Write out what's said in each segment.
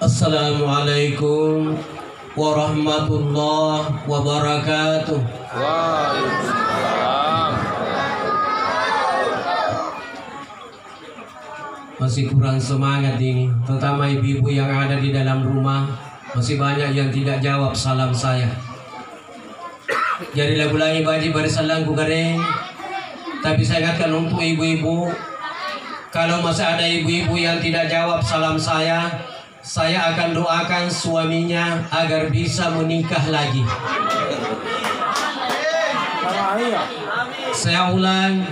Assalamualaikum warahmatullahi wabarakatuh. Waalaikumsalam. Masih kurang semangat ini, terutama ibu-ibu yang ada di dalam rumah. Masih banyak yang tidak jawab salam saya. Jadi lagu-lagu baji barisalangku garing. Tapi saya ingatkan untuk ibu-ibu, kalau masih ada ibu-ibu yang tidak jawab salam saya akan doakan suaminya agar bisa menikah lagi. Saya ulang.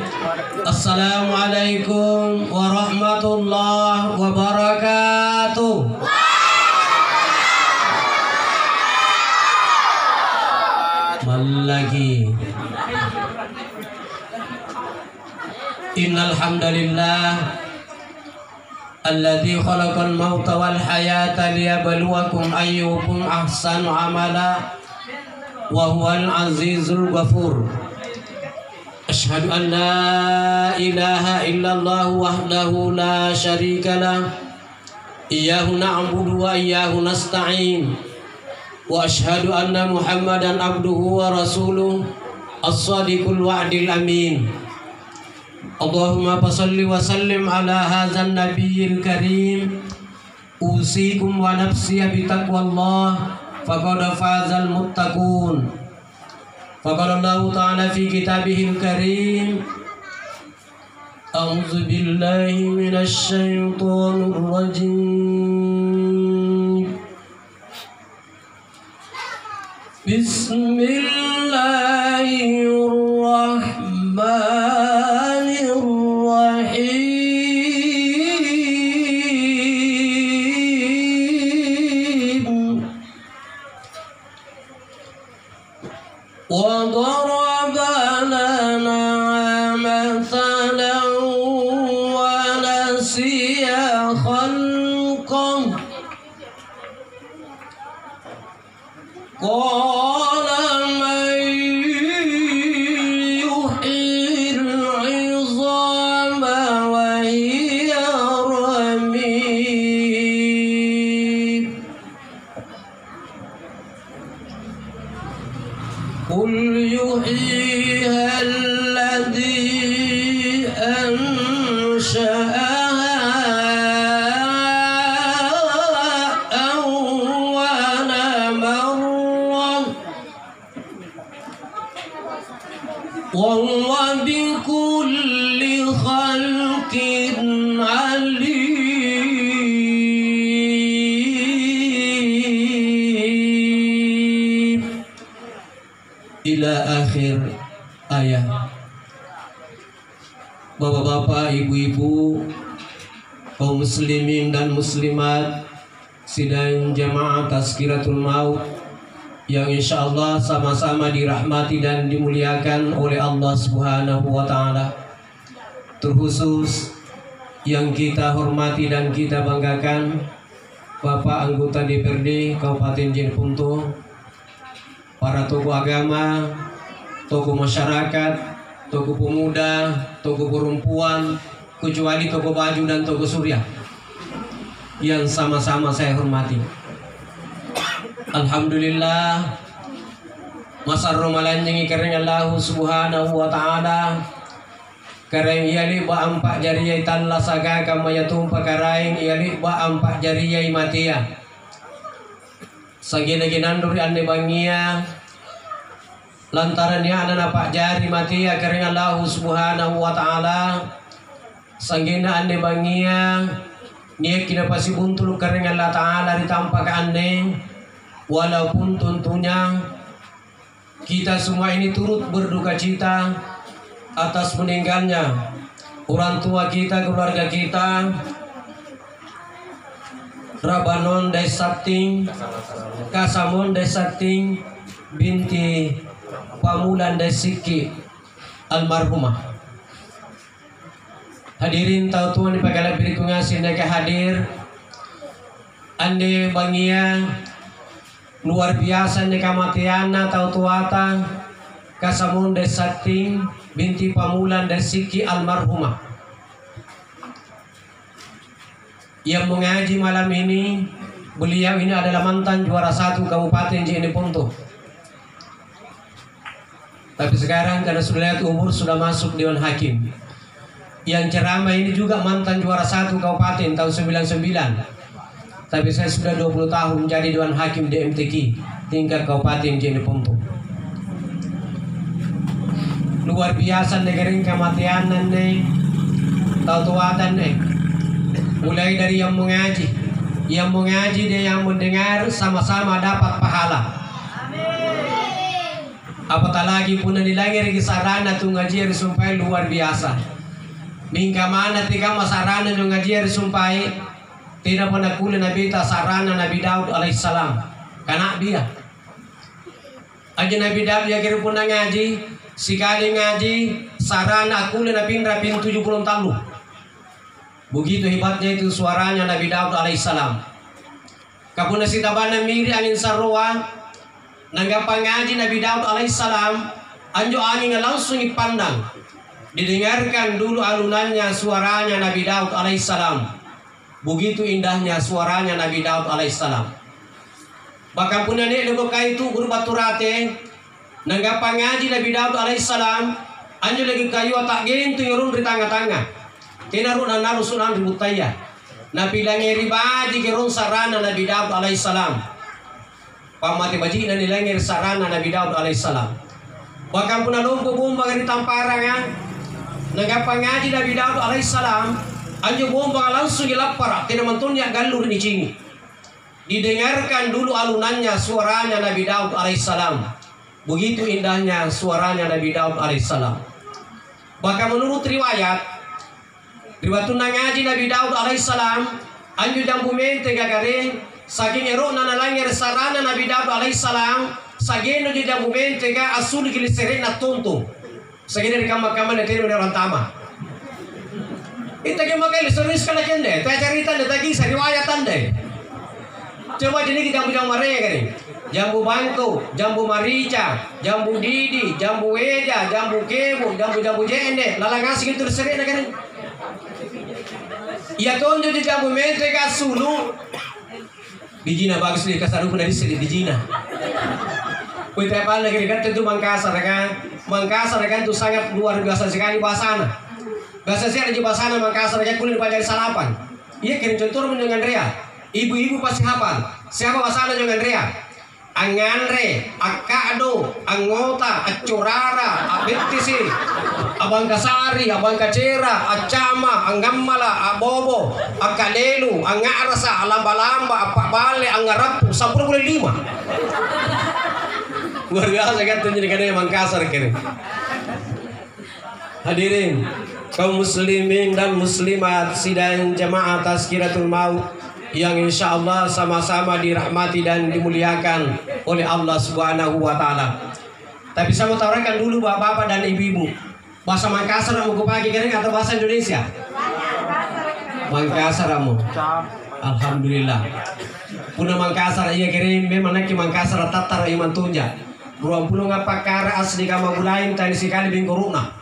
Assalamualaikum warahmatullahi wabarakatuh. Lagi. Innal hamdalillah alladzi khalaqal mauta wal hayata liyabluwakum ayyukum ahsanu amala wa huwal azizul ghafur. Asyhadu an la ilaha illallah wahdahu la syarika lah, iyyahu na'budu wa iyyahu nasta'in, wa asyhadu anna Muhammadan abduhu wa rasuluh as-sadiqul wa'dil amin. Allahumma fasalli wa sallim ala hadzal nabiyil karim. Usikum wa nafsi bi taqwallah faqad fazal muttaqun. Faqala Allah ta'ala fi kitabihil karim. A'udzu billahi minasy syaithanir rajim. Bismillahirrahmanirrahim. Wa daraba lana mathalan wa nasiya khalqah. Qala man yuhyil 'izama wa hiya ramim. Qul yuhyiha alladhi ansha'aha awwala marrah wa huwa bikulli khalqin alim. Ila akhir ayat. Bapak-bapak, ibu-ibu, kaum muslimin dan muslimat, sidang jamaah Tazkiratul Maut yang insyaallah sama-sama dirahmati dan dimuliakan oleh Allah Subhanahu wa taala. Terkhusus yang kita hormati dan kita banggakan Bapak anggota DPRD Kabupaten Jeneponto, para tokoh agama, tokoh masyarakat, tokoh pemuda, tokoh perempuan, kecuali tokoh baju dan tokoh surya yang sama-sama saya hormati. Alhamdulillah, masa Ramadan yang ikareng Allah Subhanahu wa taala kareng iali ba ampak jariyai talla saga kama yatum pakarain iali ba ampak jariyai matia. Sagina ginanduri ane bangia lantaran ya ada napak jari mati ya karena Allah Subhanahu wa taala sagina ane bangia nia kina pasi buntul karena Allah taala ditampak ane, walaupun tentunya kita semua ini turut berduka cita atas meninggalnya orang tua kita, keluarga kita, Rabanon Desakting, Kasamon Desakting binti Pamulan Desiki almarhumah. Hadirin tahu tuan di pagala beriku ngasih neka hadir ande bangia luar biasa neka matiana tahu tuata Kasamon Desakting binti Pamulan Desiki almarhumah yang mengaji malam ini Beliau ini adalah mantan juara 1 Kabupaten Jeneponto. Tapi sekarang karena sudah lihat umur sudah masuk Dewan Hakim. Yang ceramah ini juga mantan juara 1 Kabupaten tahun 99. Tapi saya sudah 20 tahun menjadi Dewan Hakim DMTQ tingkat Kabupaten Jeneponto. Luar biasa negeri kematian nih, tahu-tahuan nih. Mulai dari yang mengaji dan yang mendengar sama-sama dapat pahala. Apatah lagi pun dilangir di sarana tu ngaji sumpai luar biasa. Mingka mana tiga masarana tu ngaji sumpai tidak pernah kula Nabi ta sarana Nabi Daud alaihissalam. Karena dia aja Nabi Daud ya kira pun ngaji sekali ngaji sarana kula Nabi rapin 70 tahun. Begitu hebatnya itu suaranya Nabi Daud alaihissalam. Kapuna si tabana miri angin sarua nanggap ngaji Nabi Daud alaihissalam anjo angin langsung dipandang. Didengarkan dulu alunannya suaranya Nabi Daud alaihissalam. Begitu indahnya suaranya Nabi Daud alaihissalam. Bahkan punya ni legoka itu guru baturate nanggap ngaji Nabi Daud alaihissalam anjo lagi kayu tak gentu yurun di tangga-tangga. Kinaru naru sunan ributaya. Nabi langir baji kerun sarana Nabi Daud alaihissalam. Pamati baji na nilangir sarana Nabi Daud alaihissalam. Bahkan pun alumpo bomba di tamparangan. Nagapa ngaji Nabi Daud alaihissalam. Anjo bomba langsung dilapar. Tidak mentunya galur di sini. Didengarkan dulu alunannya suaranya Nabi Daud alaihissalam. Begitu indahnya suaranya Nabi Daud alaihissalam. Bahkan menurut riwayat ngaji Nabi Daud alaihissalam anju jambu mente gagare saking ero nana langir sarana Nabi Daud alaihissalam sageno di jambu mente ga asul gilisere na tonto sageno di kamar-kamar na tiro orang tama ita ke makai serius kana kende ta cerita na tagi sa riwayatan deh coba jadi jambu mare gare jambu bangko jambu marica jambu didi jambu weja jambu kebo jambu jende lalangas gitu sere na gare. Ia tonjo di jambu mente ka sulu. Bijina bagus di kasar pun dari sini bijina. Kue tepal lagi dekat itu Mangkasar kan. Mangkasar kan itu sangat luar biasa sekali bahasana. Bahasa saya di bahasana Mangkasar kan kulit pajak salapan. Iya kirim contoh dengan Rea. Ibu-ibu pasti hafal. Siapa bahasana dengan Rea? Anganre, akado, angota, acurara, abitisi, abang kasari, abang kacera, acama, angamala, abobo, akalelu, angarasa, alamba-lamba, apabale, angarapu, 10 5. Luar biasa kan tunjuk yang Mangkasar kini. Hadirin kaum muslimin dan muslimat sidang jamaah Tazkiratul Maut yang insya Allah sama-sama dirahmati dan dimuliakan oleh Allah Subhanahu wa Ta'ala. Tapi saya mau tawarkan dulu bapak-bapak dan ibu-ibu, bahasa Mangkasar mau kupaki kering atau bahasa Indonesia? Mangkasar kamu. Alhamdulillah. Puna Mangkasar iya kering memang nak Mangkasar tatar iman tunja. 20 ngapakara asli kama bulain tadi sekali bingkoruna.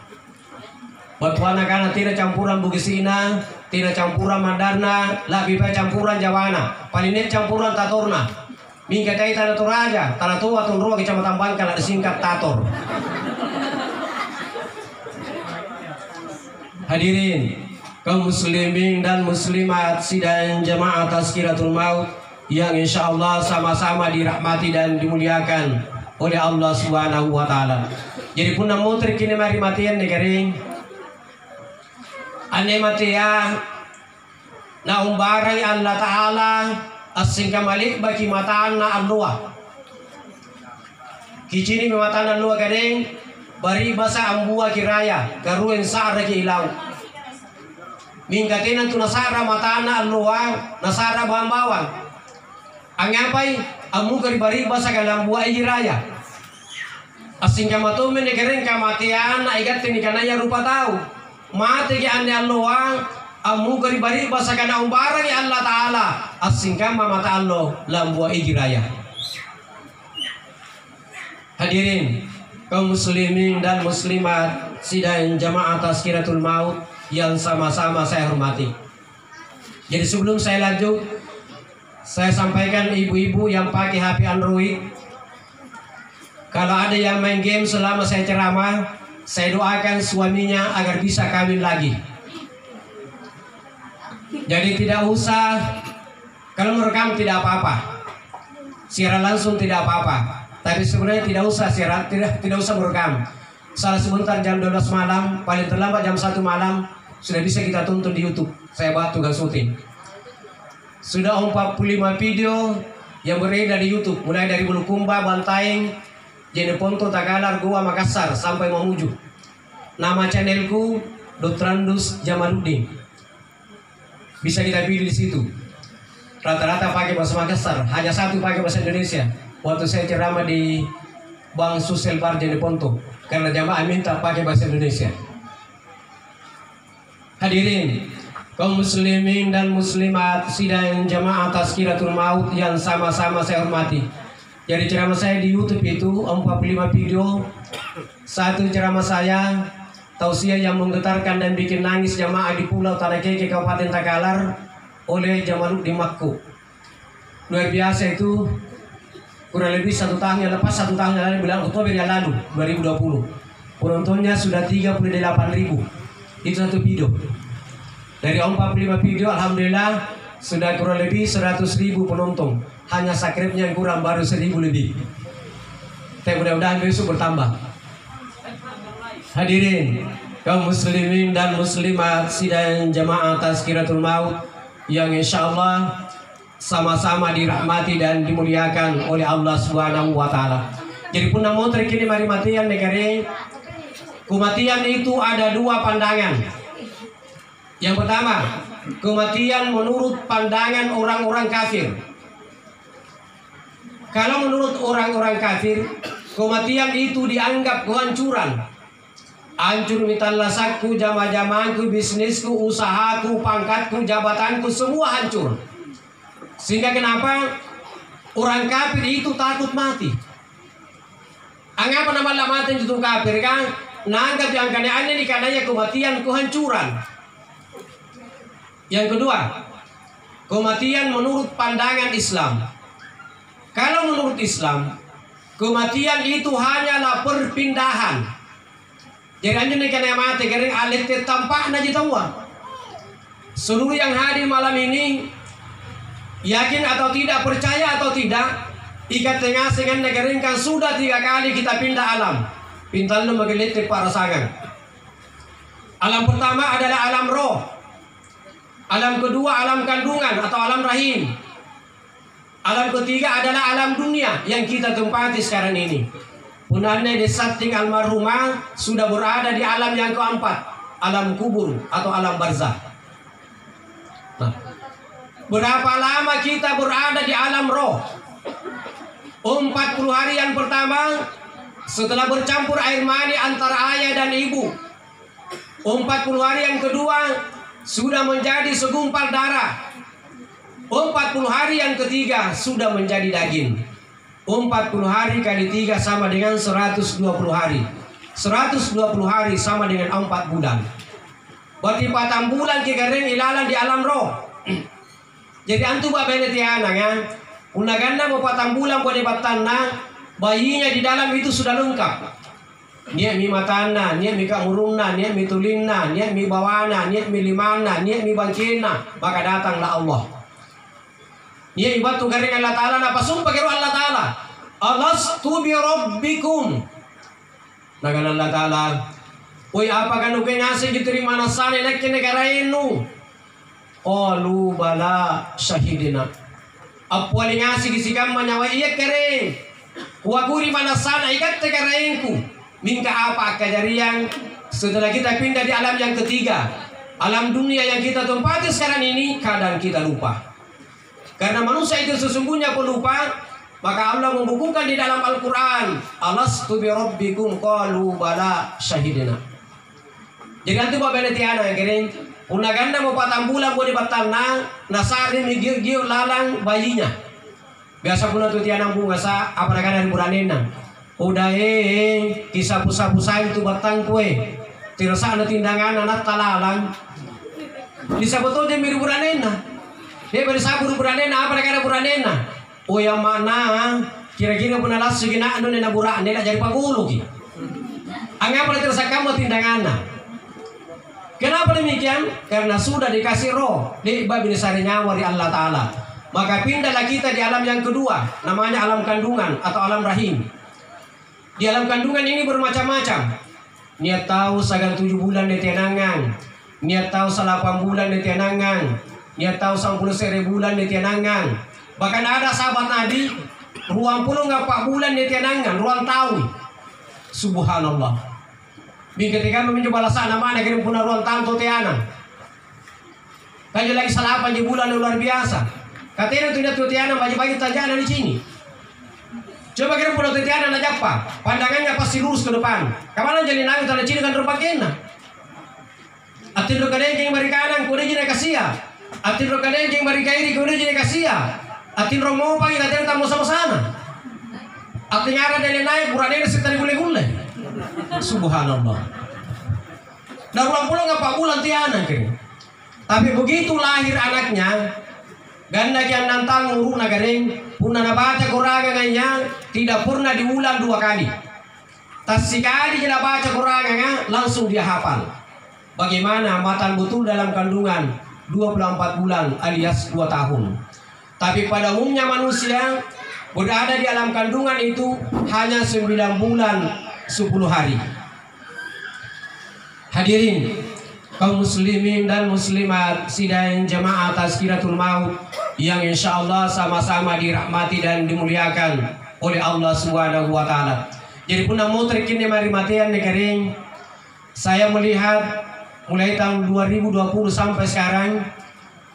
Batuana kana tidak campuran bugisina, tidak campuran Mandarna, lebih baik campuran Jawana, paling campuran Tatorna. Mingka tay tanah Toraja, tanah tua tunrua kecamatan Bangkal disingkat Tator. Hadirin kaum muslimin dan muslimat sidang jamaah Tazkiratul Maut yang insya Allah sama-sama dirahmati dan dimuliakan oleh Allah Subhanahu wa Ta'ala. Jadi pun namun terkini mari matian negeri. Ane matia na umbaray Allah Ta'ala asing kamalik bagi mataan na Allah. Kicini mataan Allah kadeng bari basa ambua kiraya karueng sara ki ilaw. Mingkatin tu nasara mataan na Allah nasara bambawang. Ang ngapay amu bari basa kalambua kiraya. Asing kamatumen ni kadeng kamatian na igat ni kanaya rupa tau. Mati ki ande Allah amu gari bari basa kana umbarang ya Allah Ta'ala asingkam mata Allah lambua ijraya. Hadirin kaum muslimin dan muslimat sidang jamaah Tazkiratul Maut yang sama-sama saya hormati. Jadi sebelum saya lanjut Saya sampaikan ibu-ibu yang pakai HP Android, kalau ada yang main game selama saya ceramah, saya doakan suaminya agar bisa kawin lagi. Jadi tidak usah, kalau merekam tidak apa-apa, siaran langsung tidak apa-apa. Tapi sebenarnya tidak usah siaran, tidak usah merekam. Salah sebentar jam 12 malam, paling terlambat jam 1 malam sudah bisa kita tonton di YouTube. Saya buat tugas syuting. Sudah 45 video yang beredar di YouTube, mulai dari Bulukumba, Bantaeng, Jeneponto, Tagalar, Goa, Makassar sampai Mamuju. Nama channelku Dr. Andus Jamaluddin. Bisa kita pilih di situ. Rata-rata pakai bahasa Makassar, hanya satu pakai bahasa Indonesia. Waktu saya ceramah di Bang Susel Bar Jeneponto, karena jamaah minta pakai bahasa Indonesia. Hadirin kaum muslimin dan muslimat sidang jamaah Tazkiratul Maut yang sama-sama saya hormati. Jadi ceramah saya di YouTube itu 45 video. Satu ceramah saya tausiah yang menggetarkan dan bikin nangis jamaah di Pulau Tanah Keke Kabupaten Takalar oleh Jamaluddin Makku. Luar biasa itu, kurang lebih 1 tahun yang lepas, 1 tahun yang lalu, bulan Oktober yang lalu 2020. Penontonnya sudah 38.000. Itu satu video. Dari 45 video, alhamdulillah sudah kurang lebih 100.000 penonton. Hanya subscribe-nya yang kurang, baru 1.000 lebih. Tapi mudah-mudahan besok bertambah. Hadirin kaum muslimin dan muslimat sidang jamaah Tazkiratul Maut yang insya Allah sama-sama dirahmati dan dimuliakan oleh Allah Subhanahu wa Ta'ala. Jadi punang motor kini mari matian negara. Kematian itu ada 2 pandangan. Yang pertama, kematian menurut pandangan orang-orang kafir. Kalau menurut orang-orang kafir, kematian itu dianggap kehancuran. Hancur mitallasakku, jama-jamaanku, bisnisku, usahaku, pangkatku, jabatanku, semua hancur. Sehingga kenapa orang kafir itu takut mati? Anggapan nama mati itu kafir kan? Nanggap yang aneh dikarenanya kematian kehancuran. Yang kedua, kematian menurut pandangan Islam. Kalau menurut Islam, kematian itu hanyalah perpindahan. Jadi anjir kena mati kering alit tampak naji tahu. Seluruh yang hadir malam ini, yakin atau tidak, percaya atau tidak, ikat tengah dengan negeri kan sudah 3 kali kita pindah alam. Pintar lu mengelit para sangan. Alam pertama adalah alam roh. Alam kedua alam kandungan atau alam rahim. Alam ketiga adalah alam dunia yang kita tempati sekarang ini. Punannya di setting almarhumah sudah berada di alam yang keempat, alam kubur atau alam barzah. Nah, berapa lama kita berada di alam roh? 40 hari yang pertama setelah bercampur air mani antara ayah dan ibu. 40 hari yang kedua sudah menjadi segumpal darah. 40 hari yang ketiga sudah menjadi daging. 40 hari kali 3 sama dengan 120 hari. 120 hari sama dengan 4 bulan. Berarti 4 bulan kekering ilalan di alam roh. Jadi antu babene tiana kan. Unaganda mau 4 bulan boleh batana, bayinya di dalam itu sudah lengkap. Niat mi matana, niat mi kamuruna, niat mi tulina, niat mi bawana, niat mi limana, niat mi bangkina, maka datanglah Allah. Niat ibatu garing Allah Ta'ala, apa sumpah kira Allah Ta'ala? Alastu bi rabbikum. Nagan Allah Ta'ala, "Oi apa kan uke ngasih diterima nasane nak negara inu?" Qalu bala syahidina. Apa ngasih kisikam manyawa iya kering. Kuaguri mana sana ikat tegarainku. Minta apa kejadian setelah kita pindah di alam yang ketiga, alam dunia yang kita tempati sekarang ini, kadang kita lupa. Karena manusia itu sesungguhnya pelupa, maka Allah membukukan di dalam Al-Quran, "Alastu bi rabbikum qalu bala syahidina." Jadi nanti bapak tiana yang kering, unaganda mau 4 bulan boleh batana, nasari migir-gir lalang bayinya. Biasa pun tuh tiana bunga sa apa dari buranena. Udah kisah pusat-pusat itu batang kue. Tirasa ada tindangan anak talalang. Bisa betul dia mirip buranena. Dia bersabur buranena apa negara buranena. Oh yang mana kira-kira pun alas segina anu nena burak nena jadi pagulu ki. Angapa tersakam tindanganna. Kenapa demikian? Karena sudah dikasih roh di babi sari nyawa di Allah Ta'ala. Maka pindahlah kita di alam yang kedua, namanya alam kandungan atau alam rahim. Di alam kandungan ini bermacam-macam. Niat tahu sagan 7 bulan di tianangan, niat tahu 8 bulan di tianangan, niat tahu 10 bulan di tianangan. Bahkan ada sahabat Nabi ruang 4 bulan di tianangan, ruang tahu. Subhanallah. Ketika mencoba laksana mana kirim punah ruang tanto tiana. Kaji lagi salah 8 bulan luar biasa. Katanya tu tiana bagi-bagi tajana di sini. Coba kirim punah tiana na japa. Pandangannya pasti lurus ke depan. Kemana jadi nangis tanda cini kan rupakena. Atin rokadeng yang bari kanan kuda jadi kasia. Atin rokadeng yang bari kiri kuda jadi kasia. Atin romo pagi katanya tamu sama-sama. Atin arah dari naik burannya setari gule-gule. Subhanallah. Dan ruang pulau ngapa bulan tiana kiri. Tapi begitu lahir anaknya, ganda yang nantang nguruk nagaring, puna nabaca kurangannya tidak pernah diulang 2 kali. Tas sekali dia baca kurangannya langsung dia hafal. Bagaimana matan betul dalam kandungan 24 bulan alias 2 tahun. Tapi pada umumnya manusia berada di alam kandungan itu hanya 9 bulan 10 hari. Hadirin kaum muslimin dan muslimat sidang jamaah Tazkiratul Maut yang insya Allah sama-sama dirahmati dan dimuliakan oleh Allah Subhanahu wa Ta'ala. Jadi punah mutrik ini mari matian negering. Saya melihat mulai tahun 2020 sampai sekarang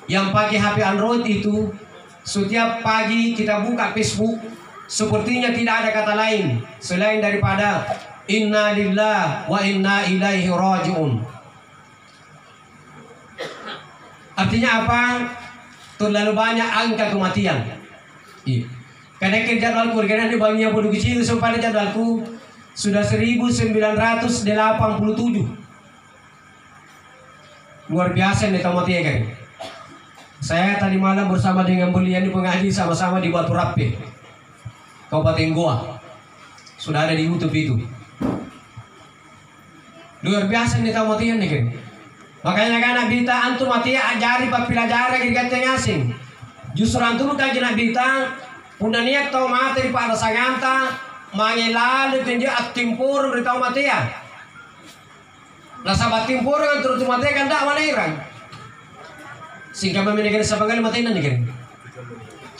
yang pakai HP Android itu setiap pagi kita buka Facebook, sepertinya tidak ada kata lain selain daripada Inna lillahi wa inna ilaihi raji'un. Artinya apa? Terlalu banyak angka kematian. Kadang jadwalku karena di bagian bodoh kecil sampai jadwalku sudah 1987. Luar biasa nih kematian kan. Saya tadi malam bersama dengan beliau di pengaji sama-sama di Batu Rapi, Kabupaten Goa. Sudah ada di YouTube itu. Luar biasa nih kematian nih kan. Makanya kan Nabi ta antum mati ajari papilajara giganteng asing. Justru antum kaji Nabi ta punya niat tau mati pada saganta mangelalu tinja atimpur beritahu mati ya. Nah sahabat timpur kan terus mati kan tak mana irang. Singkat memiliki sebagai matinan nih kan.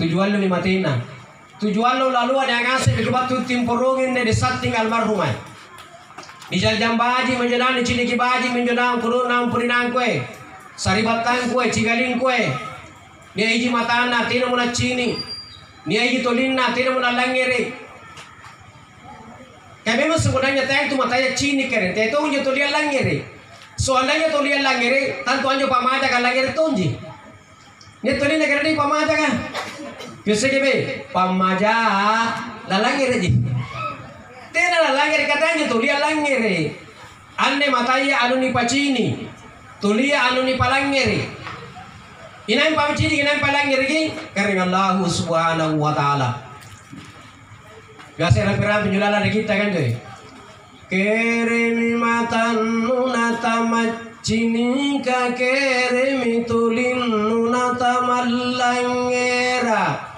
Tujuan lu matinan. Tujuan lu lalu ada yang ngasih di batu timpurungin di setting almarhumah. Di jam baji menjenang, di ciniki baji menjenang, kudu nampurinang kue, saribatan kue, cigaling kue. Dia iji matana, tidak muna cini. Dia iji tolinna, tidak muna langiri. Kaya memang sebenarnya tayo itu matanya cini keren, tayo itu unja tolian langiri. Soalnya tolian langiri, tanto anjo pamaja kan langiri tonji. Dia tolin na keren di pamaja kan. Biasa kebe, pamaja lalangiri aja. Tena langir katanya tulia langir. Ane mataya anu ni pacini. Tulia anu ni palangir. Inain pacini inain palangir gi karena Allah Subhanahu wa Ta'ala. Biasa rapi-rapi nyulala kita kan tuh. Keremi matan nunata macini ka keremi tulin nunata malangera.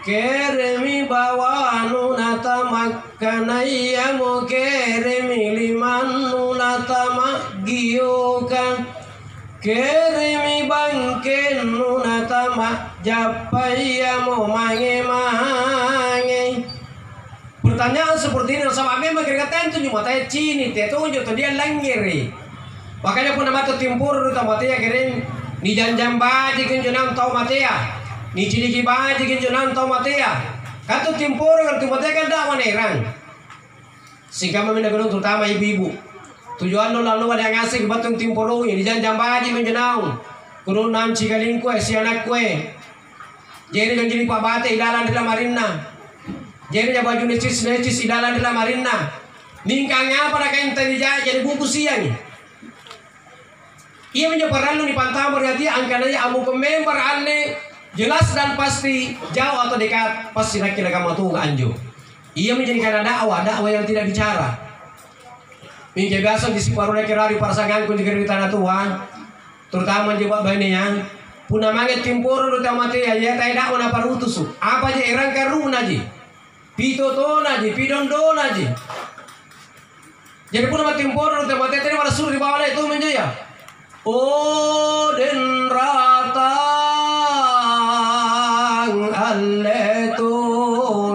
Keremi bawa nunata makanaya mo keremi liman nunata magiyuka. Keremi bangken nunata majapaya mo mange. Pertanyaan seperti ini sama memang kata itu cuma tanya cini itu unjuk dia langir. Makanya pun nama timpur itu matanya kering di jam-jam baji kunjungan tau mataya. Ni ciniki baji kunjungan tau mataya. Kata timpur kan tu mataya kan dah manerang. Sehingga meminta gedung terutama ibu-ibu. Tujuan lo lalu ada yang ngasih batang timpurungnya di jam-jam baji menjenang. Kudu nam cigaling kue si anak kue. Jadi kan jadi pak bate idalan di marina. Jadi ya baju necis idalan di marina. Ningkangnya pada kain tadi jadi buku siang. Ia menyebarkan lu di pantai berarti angkananya amu member aneh Jelas dan pasti, jauh atau dekat, pasti nak kira kamu tuh anjo. Ia menjadikan dakwah yang tidak bicara. Minggu biasa di separuh kerari pasangan kun di tanah tua, terutama jawab banyak yang punah manget timpur lu tamati ya tidak una parutus. Apa je erang karuna je, pitotona je, pidondona je. Jadi punah timpur lu tamati tadi pada suruh di bawah itu menjaya. Oh den ratang aletu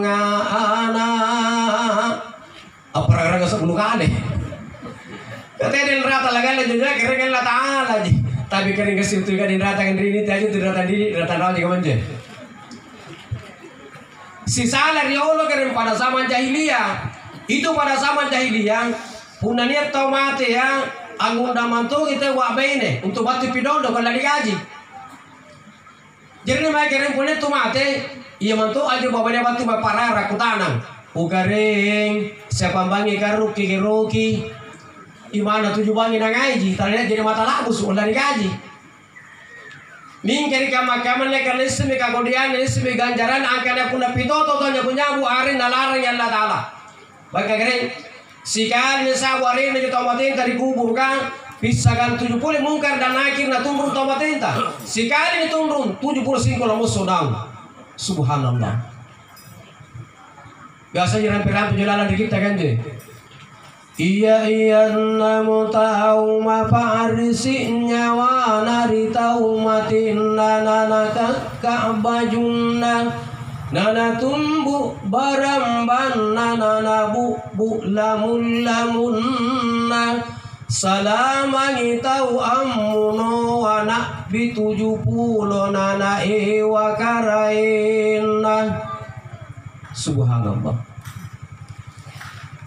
ngana apa orang-orang sebelum kade. Katanya den rata lagi juga keren lah taala aja. Tapi kering ke situ kan den rata kan diri aja tuh rata diri rata raja kemana? Si salah riolo keren pada zaman jahiliyah. Itu pada zaman jahiliyah punya niat tau mati ya. Anggun damantu kita wak bene untuk batu pidondo kalau digaji. Jadi mereka kering punya tu mati. Ia mantu aja bawanya batu parara kutanang. Ugaring siapa bangi karuki keruki. Imana tujuh bangi nangaji. Tadi jadi mata labus ulah digaji. Mingkiri kama leka lesmi kagodian lesmi ganjaran angkanya puna pitoto tonya punya bu arin nalarang yang Allah Taala. Baik kering. Sikan nisa warin na tomatin dari kubur kan pisakan 70 mungkar dan nakir na tumrun tomatin ta. Sikan ini tumrun 75 lamus sodang. Subhanallah. Biasa rampe-rampe jalanan di kita kan je. Iya namu tahu ma farisinya wa nari tahu matin nana kabajunna. Nana tumbu baramban nana bu lamun salamangi tau amuno anak bi 70 nana ewa karaina. Subhanallah.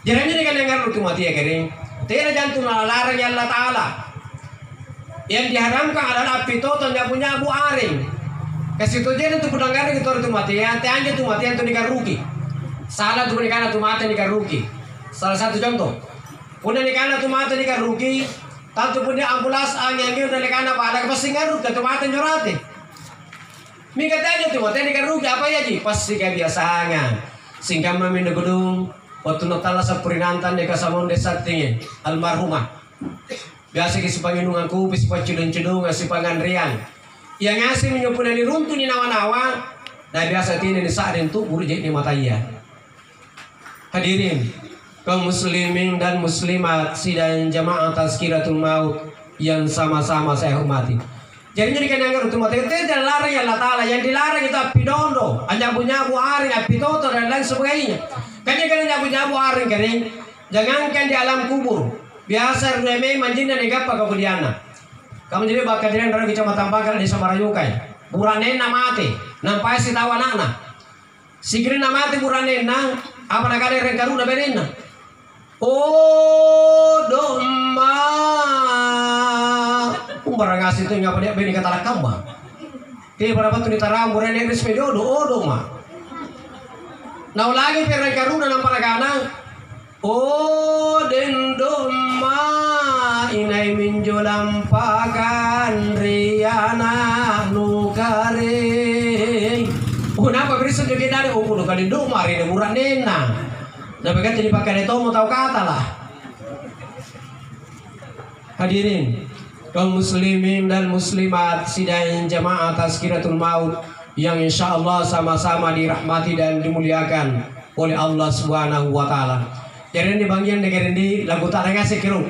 Jadi kan dengar itu mati ya kering. Tidak jantung larang Allah Taala. Yang diharamkan adalah pitoto yang punya abu aring. Kasih tu jadi tu pendengar itu orang tu mati ya, tiangnya tu mati yang tu nikah rugi. Salah tu nikah tu mati nikah rugi. Salah satu contoh. Punya nikah tu mati nikah rugi. Tantu punya ambulas angin udah nikah apa ada pasti ngarut tu mati nyorate. Mika tanya tu mati nikah rugi apa ya ji? Pasti kebiasaannya. Singkam mami gedung. Waktu notala sapurinantan nikah samon desa tinggi almarhumah. Biasa kisipangan nunganku, kisipan cedung-cedung, kisipangan riang. Yang ngasih menyumpun ni runtuh ni nawa-nawa. Nah biasa tini ni saat itu burjek ni mata iya. Hadirin kaum muslimin dan muslimat sidang jamaah tazkiratul maut yang sama-sama saya hormati. Jadi kan yang itu mati itu dilarang ya Allah Taala. Yang dilarang itu apidondo, nyabu-nyabu aring, apitoto dan lain sebagainya. Kan nyabu-nyabu aring kering. Jangankan di alam kubur. Biasa remeh manjina negapa kemudiana. Kamu jadi bakal jadi dari kecamatan Bangkal di Samarayukai. Buranena mati, nampai si tawa anak. Sigrina mati buranena, apa nak ada rengkaru na benena. Oh doma, barang ngasih tu ngapa dia beni kata lakamba. Dia berapa tu ditaram buranena sepedo oh doma. Nah lagi rengkaru na nampak nakana. Oh dendoma inai minjulam pakan riana nukare. Kenapa berisa juga dari kudu kali doma ini murah nena. Nah begitu dipakai itu mau tahu kata lah. Hadirin kaum muslimin dan muslimat sidang jamaah tazkiratul maut yang insya Allah sama-sama dirahmati dan dimuliakan oleh Allah Subhanahu wa Ta'ala. Jadi di bagian negara ini lagu tak ngasih kirung.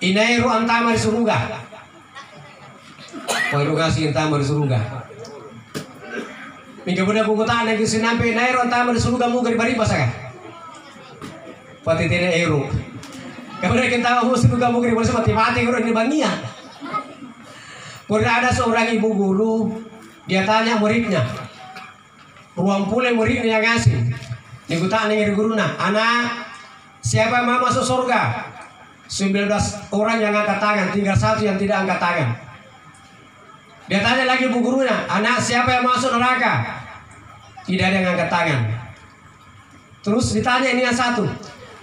Inai ruang tamar surga. Kau ngasih tamar surga. Minggu budak buku tak nak kisah nampi inai ruang tamar surga mu gari bari pasang. Pati tidak eru. Kemudian kita tahu surga mu gari bersama mati orang di bangia. Pernah ada seorang ibu guru, dia tanya muridnya, ruang pula muridnya yang ngasih. Minggu tak nih guru na, anak. Siapa yang mau masuk surga? 19 orang yang angkat tangan, tinggal satu yang tidak angkat tangan. Dia tanya lagi bu gurunya, anak siapa yang masuk neraka? Tidak ada yang angkat tangan. Terus ditanya ini yang satu,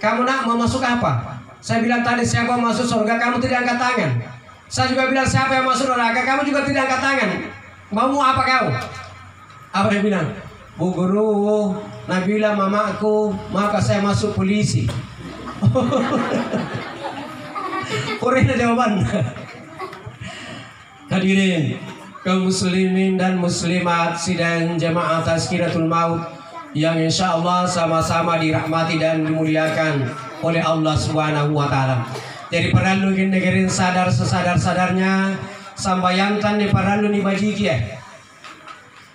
kamu nak mau masuk apa? Saya bilang tadi siapa yang masuk surga, kamu tidak angkat tangan. Saya juga bilang siapa yang masuk neraka, kamu juga tidak angkat tangan. Mau apa kau? Apa dia bilang? Bu guru, Nabila mamaku, maka saya masuk polisi. Kurang jawaban. Hadirin kaum muslimin dan muslimat sidang jamaah Tazkiratul Maut yang insya Allah sama-sama dirahmati dan dimuliakan oleh Allah Subhanahu wa Ta'ala. Jadi perlu negerin sadar sesadar-sadarnya sambayantan ni perlu ni bajiki ya.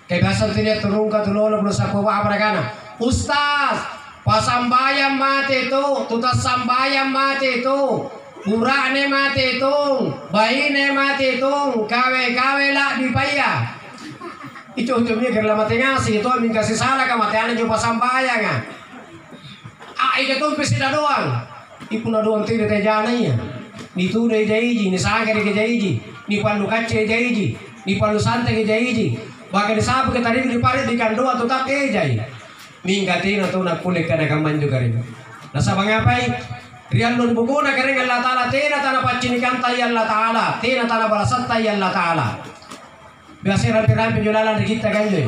Kayak biasa tidak turun ke tulolo belum sapu apa kana. Ustaz, pasambayang mati itu, tutas sambayang mati itu. Urane mati tung, baine mati tung, kawe lah dipaya. Itu ujungnya kerla mati ngasih itu amin kasih salah kematian juga sambayang ah. Itu tuh pesida doang. Ipu na doang tidak terjadi ya. Ni tu deh jaiji, ni sagar ke jaiji, ni palu kace jaiji, ni palu santai ke jaiji. Bahkan sapu ke tadi di parit di kando atau tak jai. Minggatin atau nak kulik kana kaman juga rin. Nasa bangapai? Riyan nun buguna kering Allah Ta'ala tina tanah pacinikan tayi Allah Ta'ala tina tanah balasat tayi Allah Ta'ala biasa rapi-rapi julalan kita kan yun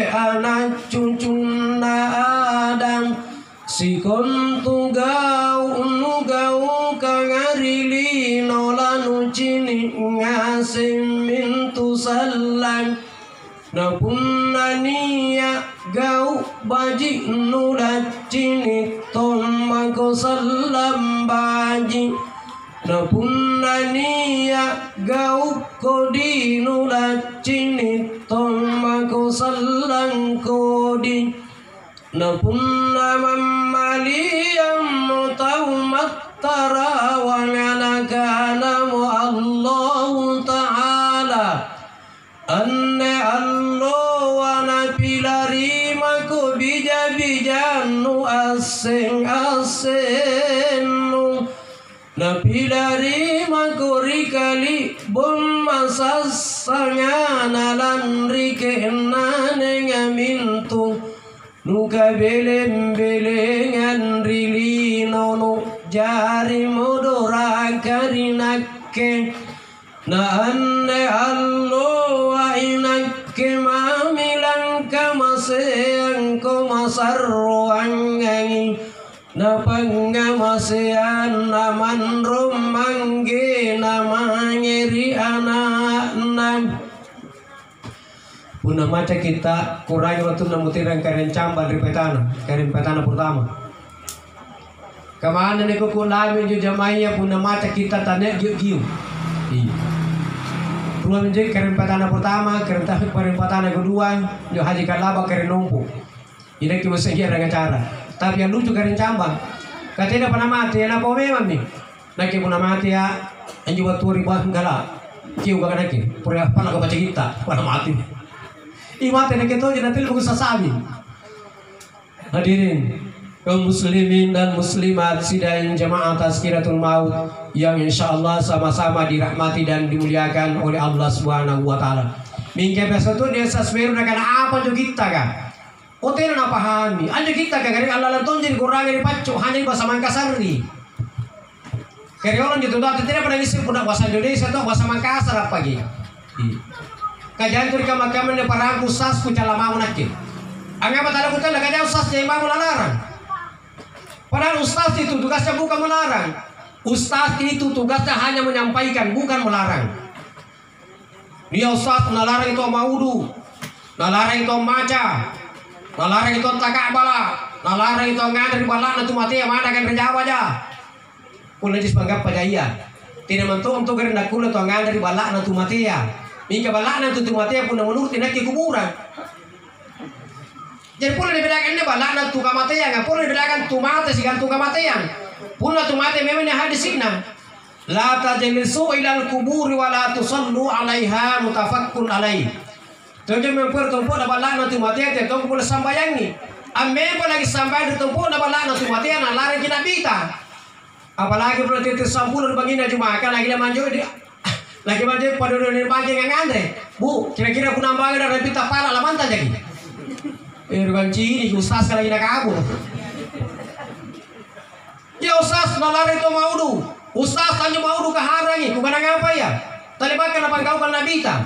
anak cuncun na Adam sikon tugau kangarili nolanu cini ngasim mintu salam napunania gau baji nulat cini tomako salam baji napunania gau kodi nulat cini tomako salam kodi napunna mamali yang mutau mattara wa nganakana mu Allah Ta'ala anne Allah wa napilari mako bija-bijanu aseng-asenu napilari mako rikali bom masasangana lan rikenane ngamintu nuka belem-belengan rilinono jari modora karinake na anne Allah wa inakke mamilang kamasean komasarruangangi na pangamasean naman rumangge na mangeri anak nam puna maca kita kurangi waktu namutiran karen camba dari petana pertama kemana nih kukulami ju jamainya puna maca kita tanya giu Dua menjadi keren patana pertama, keren patana kedua, yo haji kalaba keren numpuk. Ini kita sekian dengan cara. Tapi yang lucu keren cambang. Katanya pernah mati, yang apa memang nih? Nak pernah mati ya, yang juga tuh ribuan enggak kiu gak nak pura pernah kebaca kita, pernah mati. Ini mati nak itu jadi nanti lu bisa sabi. Hadirin kaum muslimin dan muslimat sidang jamaah Tazkiratul Maut yang insyaallah sama-sama dirahmati dan dimuliakan oleh Allah Subhanahu wa Ta'ala. Mingke besok dia sasmeru nak apa jo kita kan? Oten na pahami. Anja kita kan kari Allah lanton jadi kurang di pacu hanya bahasa Mangkasari. Kari orang itu dah tidak pernah isi pun bahasa Indonesia atau bahasa Mangkasar apa gitu. Kajian tu kamar-kamar ni para usas ku calama nakit. Angga batala ku tala kajian usas jadi mau larang. Padahal ustaz itu tugasnya bukan melarang. Ustaz itu tugasnya hanya menyampaikan, bukan melarang. Dia ustaz melarang itu maudu, melarang itu maca, melarang itu takak bala, melarang itu ngadri bala nanti mati yang mana kan terjawab aja. Kulo jis panggap pajaya. Tidak mentu untuk kerana kulo tu ngadri bala nanti mati ya. Mingga bala nanti mati pun menurut tidak ke kuburan. Jadi pula dibedakan ini balak dan tukang matian, pula dibedakan tumate sigan tukang matian. Pula tumate memang hadis ini. La tajlisu ilal kuburi wa la tusallu alaiha mutafakkun alaih. Jadi mempertumpu na balak dan tumate itu pula sambayangi. Ame pula lagi sampai ditumpu na balak dan tumate na larang kita bita. Apalagi pula titik sampul begini cuma kan lagi manjo dia. Lagi manjo pada dunia pagi ngandre. Bu, kira-kira pun nambah ada pita pala lamanta jadi. Irwan cini ustaz lagi nak kabur. Ya ustaz nalar itu maudu. Ustaz tanya maudu keharangi. Bukan apa ya? Talibakan apa kau kan Nabi ta?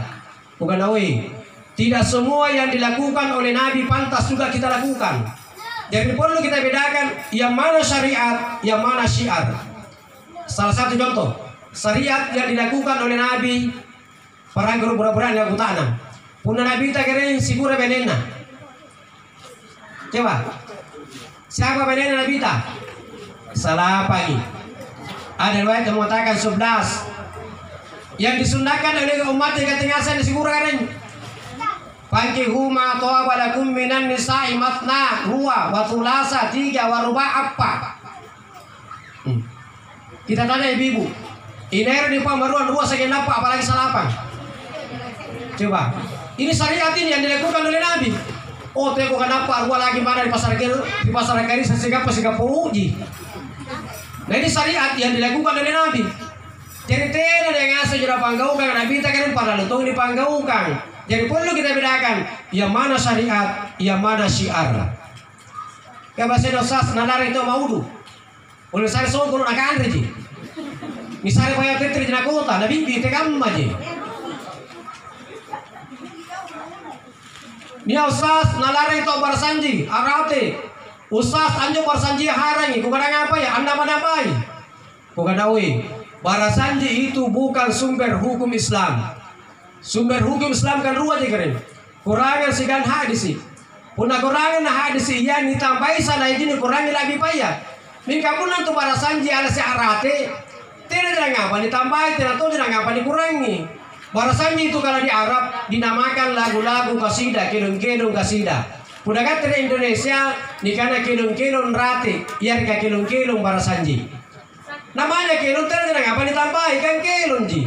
Bukan nawi. Tidak semua yang dilakukan oleh Nabi pantas juga kita lakukan. Jadi perlu kita bedakan yang mana syariat, yang mana syiar. Salah satu contoh, syariat yang dilakukan oleh Nabi, perang guru-guru yang utana. Puna Nabi tak kira sigura benena. Coba, siapa benena Nabi tak? Salah pagi. Ada riwayat yang mengatakan 11. Yang disunahkan oleh umat yang ketinggasan di sigura kering. Fankihu ma tawaba lakum minan nisa'i matna ruwa wa thulasa 3 wa ruba' apa? Kita tanya ibu-ibu. Ini di pamaruan ruwa sekian apa apalagi salapan? Coba. Ini syariat ini yang dilakukan oleh Nabi. Oh, teko kenapa ruwa lagi mana di pasar kiri sesingga uji. Nah, ini syariat yang dilakukan oleh Nabi. Jadi tidak yang ngasih jura panggaukan Nabi tak kira pada lutong dipanggaukan. Jadi perlu kita bedakan yang mana syariat, yang mana syiar. Kabase dosas nalar itu maudu. Oleh saya so kuno akan reji. Misalnya paya tetri jena kota, Nabi bi tegam maji. Nia usas nalar itu barsanji, arate. Usas anjo barsanji harangi, bukan apa ya? Anda mana pai? Bukan awi. Barasanji itu bukan sumber hukum Islam. Sumber hukum Islam kan ruwa aja keren. Kurangan sigan hadisi. Puna kurangan hadisi yang ditambahi sana ini kurangi lagi payah. Mingka pun nanti barasanji ala si arate. Tidak ada ngapa ditambahi, tidak tahu tidak ngapa dikurangi. Barasanji itu kalau di Arab dinamakan lagu-lagu kasidah, kilung-kilung kasidah. Puna kata di Indonesia nikana kilung-kilung rate, yang ka kilung-kilung barasanji. Namanya kilung tidak ada ngapa ditambahi kan kilung ji.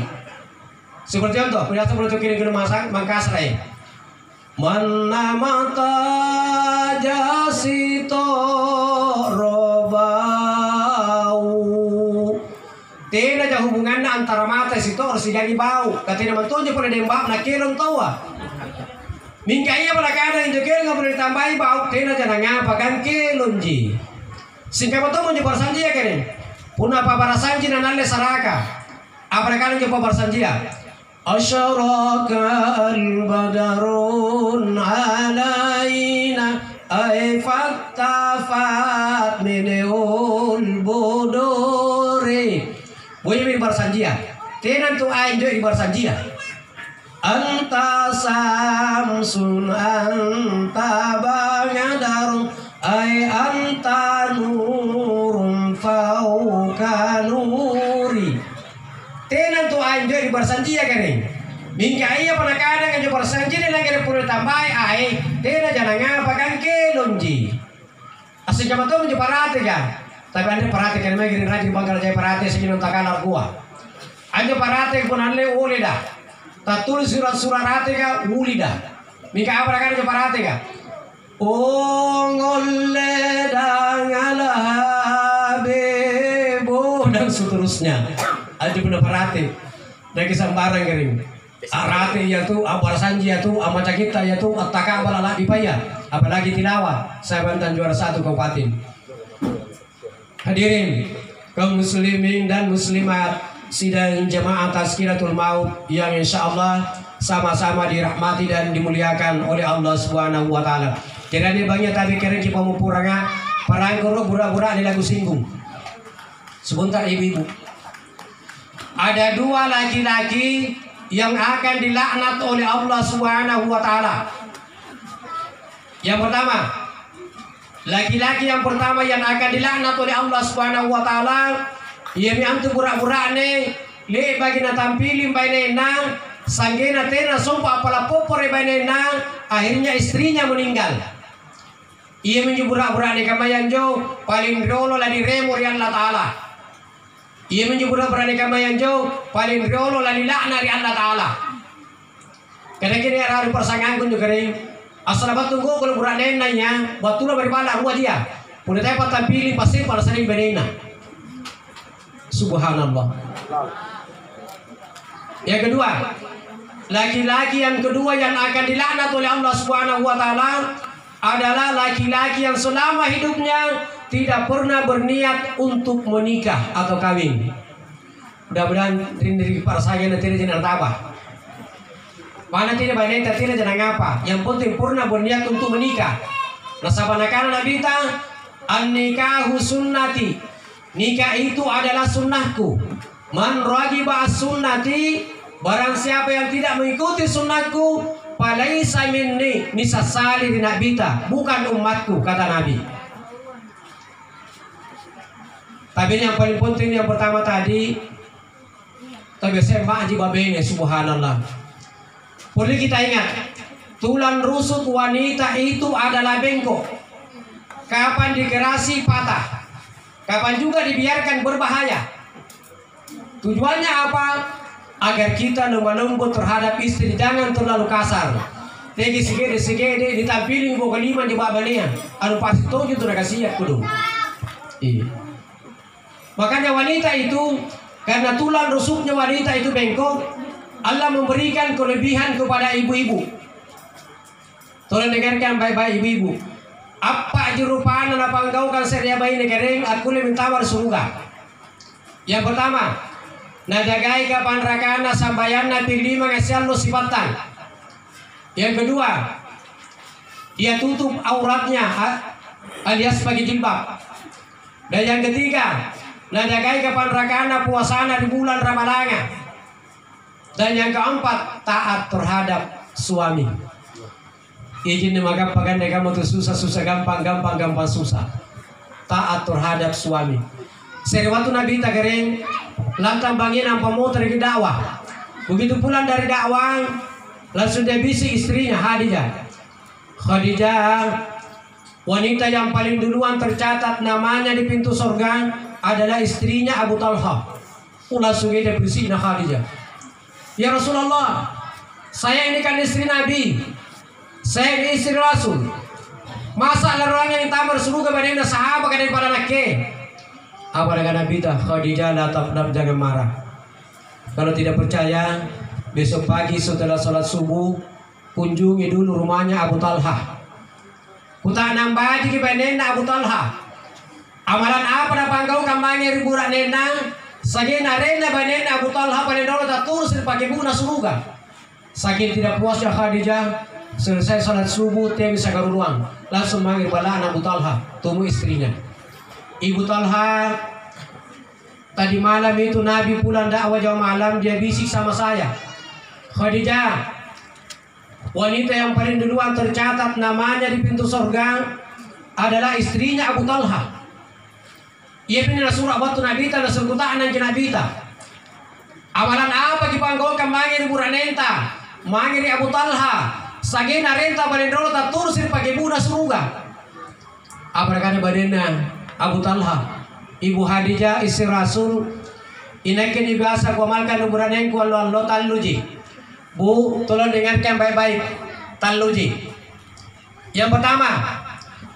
Seperti contoh, punya seperti kira-kira Mangkasrai. Mana mata jasito robau. Tidak ada hubungannya antara mata situ harus jadi bau. Katanya mantunya pada dembak nak kelon tawa. Mingkainya pada kadang itu kelon nggak boleh ditambahi bau. Tidak ada ngapa kan kelon ji. Singkat betul menjadi barsanji ya keren. Puna apa barsanji nanale saraka. Apa kalian coba barsanji ya? Asyarakal badarun alaina ay fattafat minul buduri. Boleh bin barsanjia. Tenan tu ay jo barsanjia. Anta samsun anta banyadarun ay anta nurun fauka nuri. Tenan tu anjo di barsanjia kene. Mingka iya pada kadang anjo barsanjia lagi ada perlu tambahi ai. Tena jangan ngapa kan kelonji. Asal jam tu menjadi parate kan. Tapi anda parate kan lagi rajin bangkal jaya parate segini takkan gua. Anjo parate pun anda uli dah. Tak tulis surat-surat rate ka uli dah. Mingka apa kan anjo parate ka. Ngolle dangalah bebo dan seterusnya. Aja benar parate, dari sambaran kering. Arate ya tu, barsanji ya tu, amaca kita ya tu, attaka balala dipaya, apalagi tilawah. Saya mantan juara 1 kabupaten. Hadirin kaum muslimin dan muslimat sidang jamaah Tazkiratul Maut yang insya Allah sama-sama dirahmati dan dimuliakan oleh Allah Subhanahu Wa Taala. Jadi banyak tadi kering kita mau puranga, parang guru pura-pura di lagu singgung. Sebentar ibu-ibu. Ada 2 laki-laki yang akan dilaknat oleh Allah Subhanahu Wa Taala. Yang pertama, laki-laki yang pertama yang akan dilaknat oleh Allah Subhanahu Wa Taala, ia miantu pura-pura ne, le bagina tampilin bainena, sanggena tena sompa apala popore bainena, akhirnya istrinya meninggal. Ia menjubura-pura ne kamayan jo, paling dolo la diremur ya Allah Taala. Ia menyebutkan berani kamayan jauh paling riolo lali lakna ri Allah Taala. Kadang-kadang hari persangan kun juga ring. Asal abang tunggu kalau berani nanya, batu lah berbalik ruah dia. Punya tempat tampilin pasti pada sering berena. Subhanallah. Yang kedua, laki-laki yang kedua yang akan dilaknat oleh Allah Subhanahu Wa Taala adalah laki-laki yang selama hidupnya tidak pernah berniat untuk menikah atau kawin. Mudah-mudahan dari para saya nanti jangan apa. Mana tidak banyak tidak jangan apa. Yang penting purna berniat untuk menikah. Nasabanakan Nabi ta an-nikahu sunnati. Nikah itu adalah sunnahku. Man ragiba sunnati, barang siapa yang tidak mengikuti sunnahku, falaisa minni, nisasali Nabi ta, bukan umatku, kata Nabi. Tapi yang paling penting yang pertama tadi, tapi saya haji babene, subhanallah. Perlu kita ingat, tulang rusuk wanita itu adalah bengkok. Kapan dikerasi patah, kapan juga dibiarkan berbahaya. Tujuannya apa? Agar kita lemah lembut terhadap istri, jangan terlalu kasar. Tegi segede ditampilin bukan lima di babanya. Anu pasti tujuh tuh kasih kudu. Iya. Makanya wanita itu, karena tulang rusuknya wanita itu bengkok, Allah memberikan kelebihan kepada ibu-ibu. Tolong dengarkan baik-baik ibu-ibu. Apa jerupaan apa engkau kan seria bayi negereng aku lebih tawar surga. Yang pertama, najagai kapan rakana sambayana pilih mengasihan lo sifatan. Yang kedua, dia tutup auratnya alias pakai jilbab. Dan yang ketiga, najagai kapan rakana puasana di bulan Ramadhan. Dan yang keempat, taat terhadap suami. Izin maka paganda kamu tuh susah gampang susah. Taat terhadap suami. Seri waktu Nabi tagereng lantang bangin apa mau tergi dakwah. Begitu pulang dari dakwah, langsung dia bisik istrinya Khadijah, wanita yang paling duluan tercatat namanya di pintu surga adalah istrinya Abu Talha. Langsung dia bisiknya Khadijah. Ya Rasulullah, saya ini kan istri Nabi, saya ini istri Rasul. Masa ada orang yang tamar surga badai sahabat kadang pada nakke. Apa dengan Nabi dah? Khadijah la taqnab, jangan marah. Kalau tidak percaya, besok pagi setelah sholat subuh kunjungi dulu rumahnya Abu Talha. Kuta nambah di banena Abu Talha. Amalan apa dapat engkau kampanye ribu nena? Saking arena banena Abu Talha panendono tak turus pakai buna surga. Saking tidak puasnya Khadijah, selesai salat subuh dia bisa garuruang, langsung manggil balaan Abu Talha, temu istrinya. Ibu Talha, tadi malam itu Nabi pulang dakwah jauh malam, dia bisik sama saya. Khadijah, wanita yang paling duluan tercatat namanya di pintu surga adalah istrinya Abu Talha. Ia pindah surah batu Nabi ta nasur kutaan ke Nabi ta. Amalan apa dipanggolkan mangir buranenta, mangir Abu Talha, sagena renta badendolo ta turusir pakai buna surga. Apa kata badena Abu Talha, Ibu Khadijah istri Rasul, inakin biasa kuamalkan buranengku allo taluji. Bu, tolong dengarkan baik-baik taluji. Yang pertama,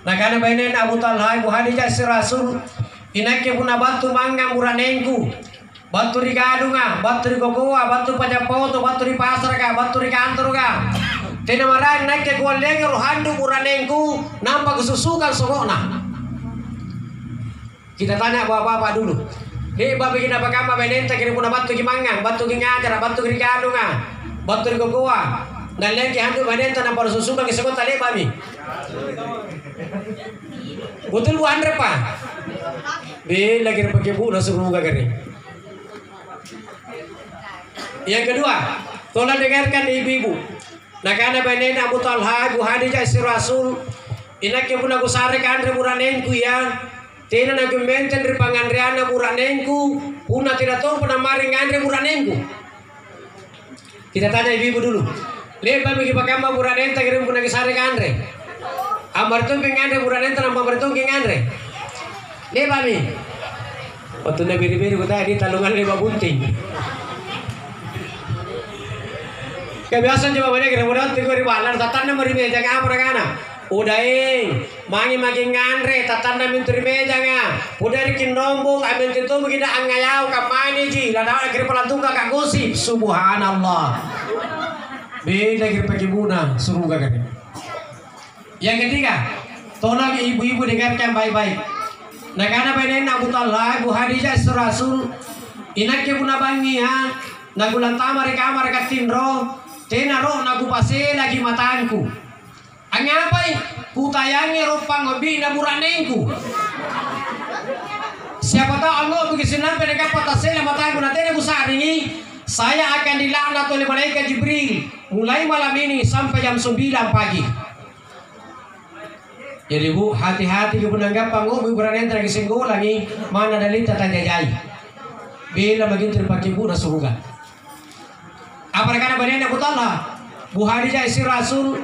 nakana bainen Abu Talha Ibu Khadijah istri Rasul. Inake puna batu mangga muranengku, batu di gadunga, batu di gogoa, batu pajapoto, batu di pasar ka, batu di kantor ka. Tena marang nake kuan lenger handu muranengku, nampak kesusukan sokona. Kita tanya bapak-bapak dulu. Ni bapak kita pakama benenta kira puna batu ki mangga, batu ki ngajar, batu ki gadunga, batu di gogoa. Dan lagi handu benenta nampak kesusukan ki sokota le bami. Betul bu Andre pak. Be lagi pakai bu suruh gari. Yang kedua, tolong dengarkan ibu-ibu. Nakana banena Abu Talha Ibu Khadijah istri Rasul. Inake puna kusare kandre buranengku ya. Tena nak menten dari pangandreana buranengku. Puna tidak tahu pernah maring andre buranengku. Kita tanya ibu-ibu dulu. Lepas bagi pakamba buranenta kirim puna kisare kandre. Ambar tu pengandre buranenta nampak bertung pengandre. Dia bami. Waktu nabi biri kata di talungan lima bunting. Kebiasaan coba banyak kira mudah tiga ribalan. Tatan nama ribe jangan apa rakana. Udah mangi makin ngandre. Tatan nama menteri meja nga. Udah rikin nombong. Amin itu begini angayau kamani ji. Lada kira pelantuka kak gosip. Subhanallah. Beda kira pakai buna suruh gak. Yang ketiga, tolong ibu-ibu dengarkan baik-baik. Nakana bainen Abu Talha Ibu Khadijah istri Rasul. Inake puna bangia nagulantama re kamar katindro tena ro nagupase lagi matangku. Angapai kutayangi ro pangobi na buranengku. Siapa tahu Allah begitu sampai dekat patasnya matangku nanti aku saringi saya akan dilaknat oleh malaikat Jibril mulai malam ini sampai jam 9 pagi. Jadi bu, hati-hati ke penanggap panggung bu berani lagi singgul lagi mana dalita tanya jai. Bila begitu terpakai bu nasuruga. Apa karena banyak aku tahu bu hari jai si Rasul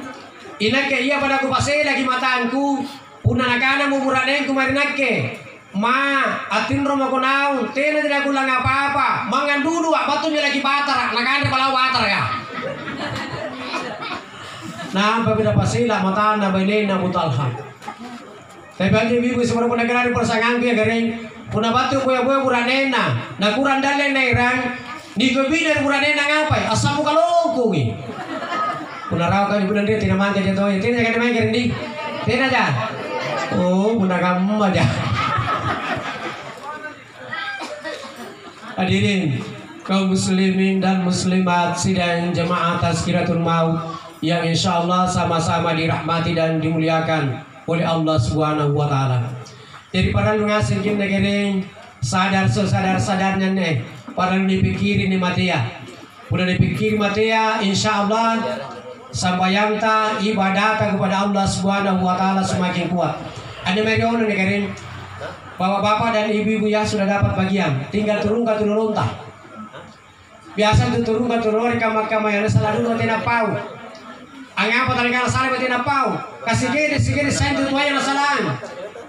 inake iya pada aku pasai lagi matangku punanakana mu berani kumarinake. Ma, atin romo ko naun, tena tidak kulang apa-apa. Mangan dulu, batunya lagi batar, nakandre palau batar ya. Nah, pabida pasila mata na bailin na butalha. Tapi aja bibu semua pun negara di persangan dia garing. Puna batu buaya-buaya buranena, na kurang dalen na irang. Ni kebida buranena ngapai? Asam muka lokungi. Puna raw kan ibu nanti tidak mangga jatuh. Tena jangan main garing di. Tena aja. Oh, puna kamu aja. Hadirin kaum muslimin dan muslimat sidang jemaah Tazkiratul Maut yang insya Allah sama-sama dirahmati dan dimuliakan oleh Allah Subhanahu wa Ta'ala. Jadi para lungasin kita negeri sadar-sadarnya nih, para dipikirin nih matia, udah dipikirin matia, insya Allah sampai ta ibadah kepada Allah Subhanahu wa Ta'ala semakin kuat. Ada mereka negeri. Bapak-bapak dan ibu-ibu yang sudah dapat bagian, tinggal turun ke lontar. Biasa tu turun ke turun kamar-kamar yang selalu tidak pau. Angapa tadi kalau salah tidak pau. Kasih gede saya tu yang salah.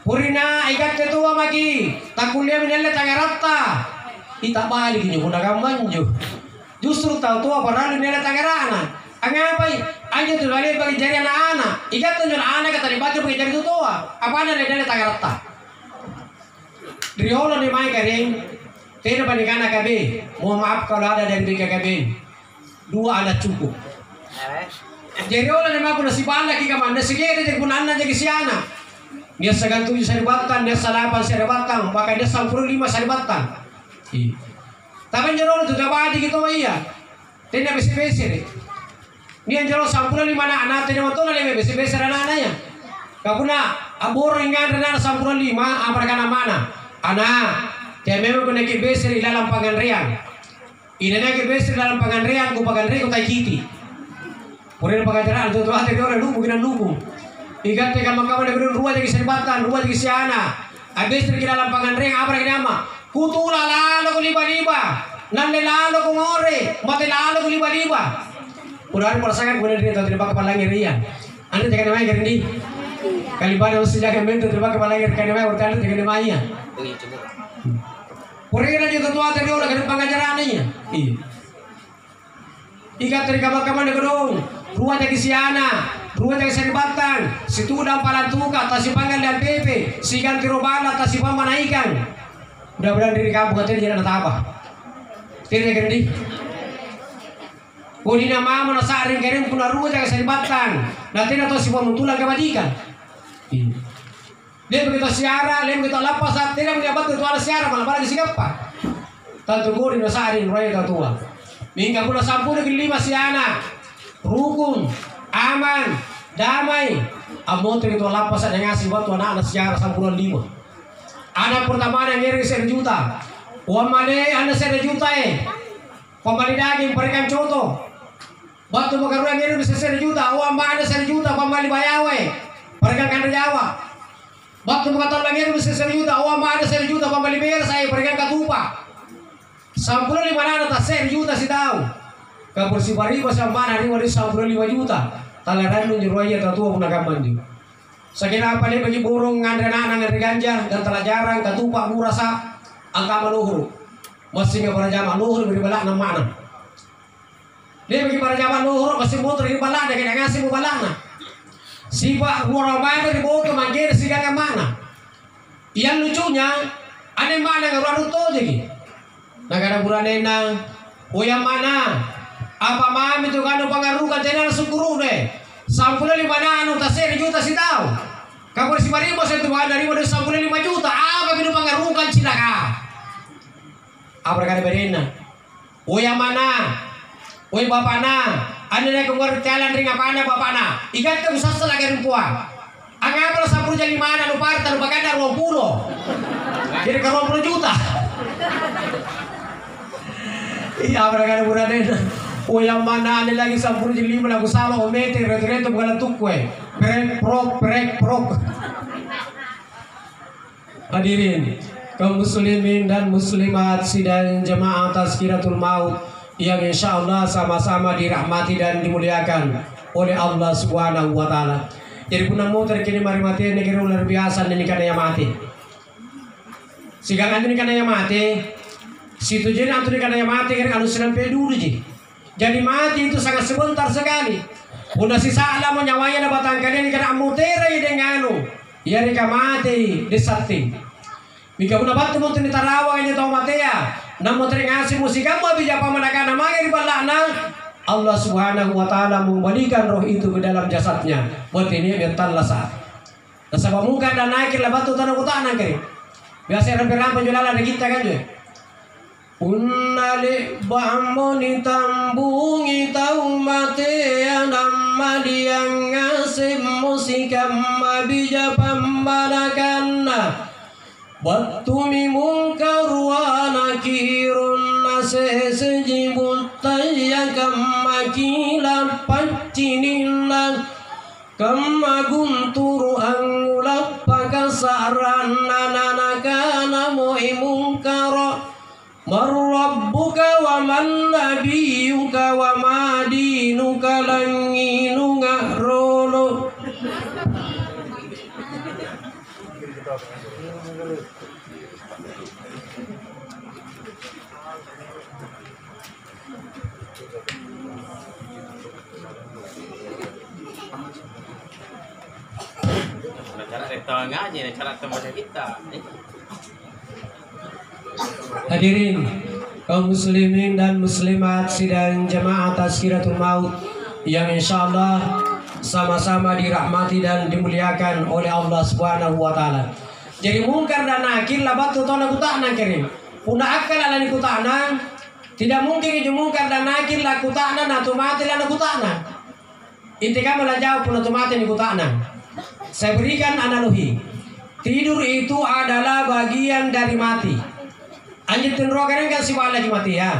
Purina ikat ketua magi. Tak kuliah menelle tangarata. Ita balik ini guna gamanju. Justru tahu tua pernah menelle tangarana. Angapa? Aja tu balik bagi jari anak-anak. Ikat tu anak kata dibaca bagi jari tu tua. Apa ada menelle tangarata? Riolo ni mai kering, tidak bandingkan AKB. Mohon maaf kalau ada dari BKKB. 2 anak cukup. Jadi riolo ni mai pun si bala ki kamanda sige jadi pun anak jadi si anak. Dia segan 7 saribatan, dia 8 saribatan, pakai dia 95 saribatan. Tapi riolo tu dabadi gitu iya. Tidak besi-besi. Dia riolo 95 anak tidak mau tahu lebih besi-besi anak-anaknya. Kapuna abor ingat anak 95 apa kana mana? Anak, dia memang kena kibesir di dalam panganriang. Ini nak kibesir dalam panganriang, ku panganriang ku taikiti. Purin pengajaran tu hati dia orang lupu kena lupu. Ikat tega makaman negeri ruah jadi seribatan, ruah jadi siana. Habis di dalam panganriang apa lagi nama? Kutula lalo ku liba-liba, nande lalo ku ngore, mati lalo ku liba-liba. Puran persangan kemudian dia tahu terima kepala ngirian. Anda jangan main gerendi. Kali pada usia jaga mentu terima kepala ngirian kali main urut jangan main. Purina juga tua tadi orang kena pengajarannya. Iya. Ikat dari kamar-kamar di gedung, ruah jadi siana, ruah jadi seribatan, situ udah palantuka, tasi panggil dan pepe, si ganti robana, tasi pamanaikan. Mudah-mudahan diri kamu katanya jadi anak apa? Tidak kerdi. Kudina mama nasaring kirim puna ruah jadi seribatan, nanti nato si pamutulan kebadikan. Iya. Dia begitu siara, dia begitu lapas, tidak menjabat itu ada siara, malah pada siapa? Tentu guru nasarin roya tua. Minggu pula sampul ke 5 siana, rukun, aman, damai. Amon itu lapas ada ngasih waktu anak-anak siara 5. Anak pertama yang ngiri 1 juta, uang mana anak 1 juta pembali daging berikan contoh. Waktu makan yang ngiri bisa 1 juta, uang mana 1 juta pembali bayawe, berikan kandang Jawa. Waktu mengatakan lagi bisa 1 juta, uang ada 1 juta pembeli bayar saya berikan katupa. Sampul 5 anak tak 1 juta sih tahu. Kapur si bariba sama mana ni wadi sampul 5 juta. Talaran menjuruaya tatua pun agak mandi. Sakina apa ni bagi burung ngandre anak ngandre ganja dan telah jarang katupa murasa angka maluhur. Masih nggak para jamaah luhur beri balak nama mana. Dia bagi para jamaah luhur masih motor ini balak dengan ngasih mu balakna. Si Pak Muhammad dibawa ke manggil si gak mana? Yang lucunya, ada mana nggak ruto jadi? Negara buranena, yang mana? Apa mami itu kan pengaruh kan channel sukuru deh. Sampulnya 5 anu tak 1 juta sih tahu. Kamu si Maribo saya tuh dari modal sampulnya 5 juta. Apa itu pengaruh kan cilaka? Apa kali berina? Oya mana? Oy bapana, anda nak keluar jalan ring apa anda bapana? Ikat ke usah lagi rumpua. Angapal 10 jadi mana nu parta nu baganda 20. Jadi ke 20 juta. Iya mereka buradena. Oya mana anda lagi 10 jadi 5 lagu salah omete reto bukan tukwe. Prek prok. Hadirin kaum muslimin dan muslimat sidang jemaah Tazkiratul Maut yang insya Allah sama-sama dirahmati dan dimuliakan oleh Allah Subhanahu wa Ta'ala. Jadi punang mau terkini mari mati negeri luar biasa ini karena yang mati. Sigang ini karena yang mati. Situ jadi antu karena yang mati kan anu senang peduli ji. Jadi mati itu sangat sebentar sekali. Udah sisa alam nyawanya na batang kalian karena amutera dengan anu. Ya rika mati disati. Mika pun batu mau tini tarawa ini tau mati ya. Namun teringasi musika mau bija pamanaka namanya di balakna. Allah Subhanahu wa Ta'ala mengembalikan roh itu ke dalam jasadnya. Buat ini mental lasa. Nasabah muka dan naikir lah batu tanah kutana kiri. Biasa rampe-rampe jualan kita kan juga. Unnali ba'amoni tambungi tau mati yang nama diang ngasih musika mabija pambalakanna. Batumi munkar wa nakirun nasejibut tayyakam makila pacinillah kama gunturu angulap pakasaran nananakana mu'i munkara marrabbuka wa man nabiyuka wa madinuka langinu ngahrolo. Hadirin kaum muslimin dan muslimat sidang jemaah Tazkiratul Maut yang insya Allah sama-sama dirahmati dan dimuliakan oleh Allah Subhanahu wa Ta'ala. Jadi mungkar dan nakir lah batu tolak kutana kirim. Puna akal ala ni kutana. Tidak mungkin itu mungkar dan nakir lah kutana na tumati lah na kutana. Inti kamu lah jawab puna tumati ni kutana. Saya berikan analogi. Tidur itu adalah bagian dari mati. Anjir tinro kan si wala di mati ya.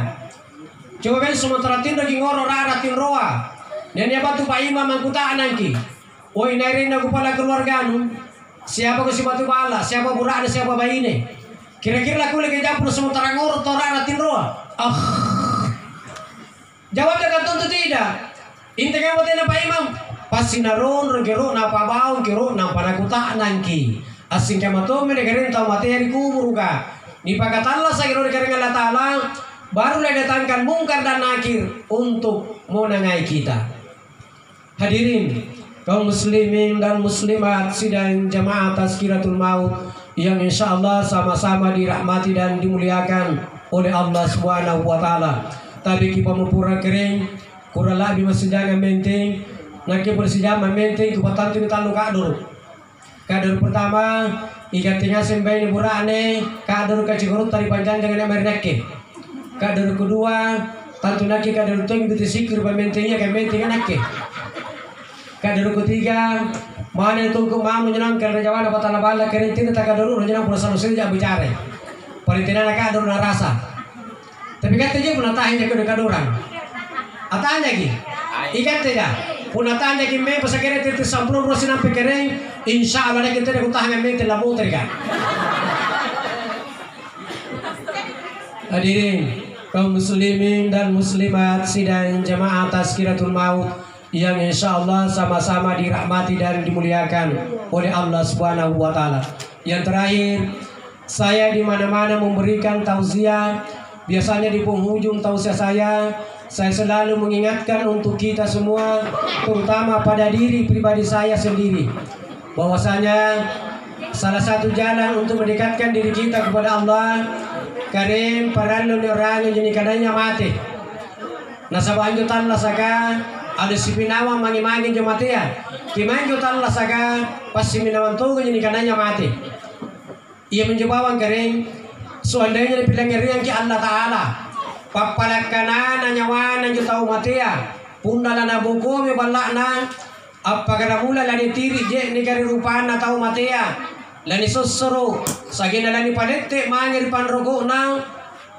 Coba kan sumatera tinro ngoro rara tinroa. Dan dia batu pak imam angkutaan angki. Oi nairin aku pala keluarga nu. Siapa ko si batu bala, siapa burada, siapa bayi ini. Kira-kira aku lagi jawab sementara ngoro rara tinroa. Jawabnya kan tentu tidak. Intinya buat pak imam. Pasti naron regero napa bau kero napa nakutaan angki. Asing kamato menegarin tau materi kubur ka. Ni pakatalla sa giro dikaring Allah Ta'ala barulah datangkan mungkar dan nakir untuk menengahi kita. Hadirin kaum muslimin dan muslimat sidang jamaah Tazkiratul Maut yang insya Allah sama-sama dirahmati dan dimuliakan oleh Allah Subhanahu wa Ta'ala. Tapi kita mempura kering kurang lebih masih jangan menteng. Naki bersijama menteng kupatan tu talu kadur. Kadur pertama ikan tinggal sembah ini burane kadur kacigurut tari panjang dengan yang merinake. Kadur kedua tantu naki kadur tu yang bersikir pementengnya kan menteng nake. Kadur ketiga mana itu mamu menyenangkan rajawan apa tanah bala kerintin tak kadur menyenang pura sanusi tidak bicara. Palintina nak kadur narasa. Tapi katanya pun tahan jago kaduran. Atahan lagi. Ikan tidak. Punatan lagi me pasakere itu 10% sampai kering insya Allah kita dah utahan me telah muter kan. Hadirin kaum muslimin dan muslimat sidang jamaah Tazkiratul Maut yang insya Allah sama-sama dirahmati dan dimuliakan oleh Allah Subhanahu wa Ta'ala. Yang terakhir, saya di mana-mana memberikan tausiah. Biasanya di penghujung tausiah saya selalu mengingatkan untuk kita semua, terutama pada diri pribadi saya sendiri, bahwasanya salah satu jalan untuk mendekatkan diri kita kepada Allah karim paran orang yang kadanya mati. Nasabah anjutan lasaka ada si pinawa mangi-mangi jemati ya. Kimanjutan lasaka pas si minawan tuh yang kadanya mati. Ia menjawab karim Seandainya dipilangirian ki Allah Ta'ala papalakana nyawana juta umatia pundala na buko mi balakna apagana mula lani tiri je ni kari rupana tau matia lani sosoro sagina lani palette mangir panrogo na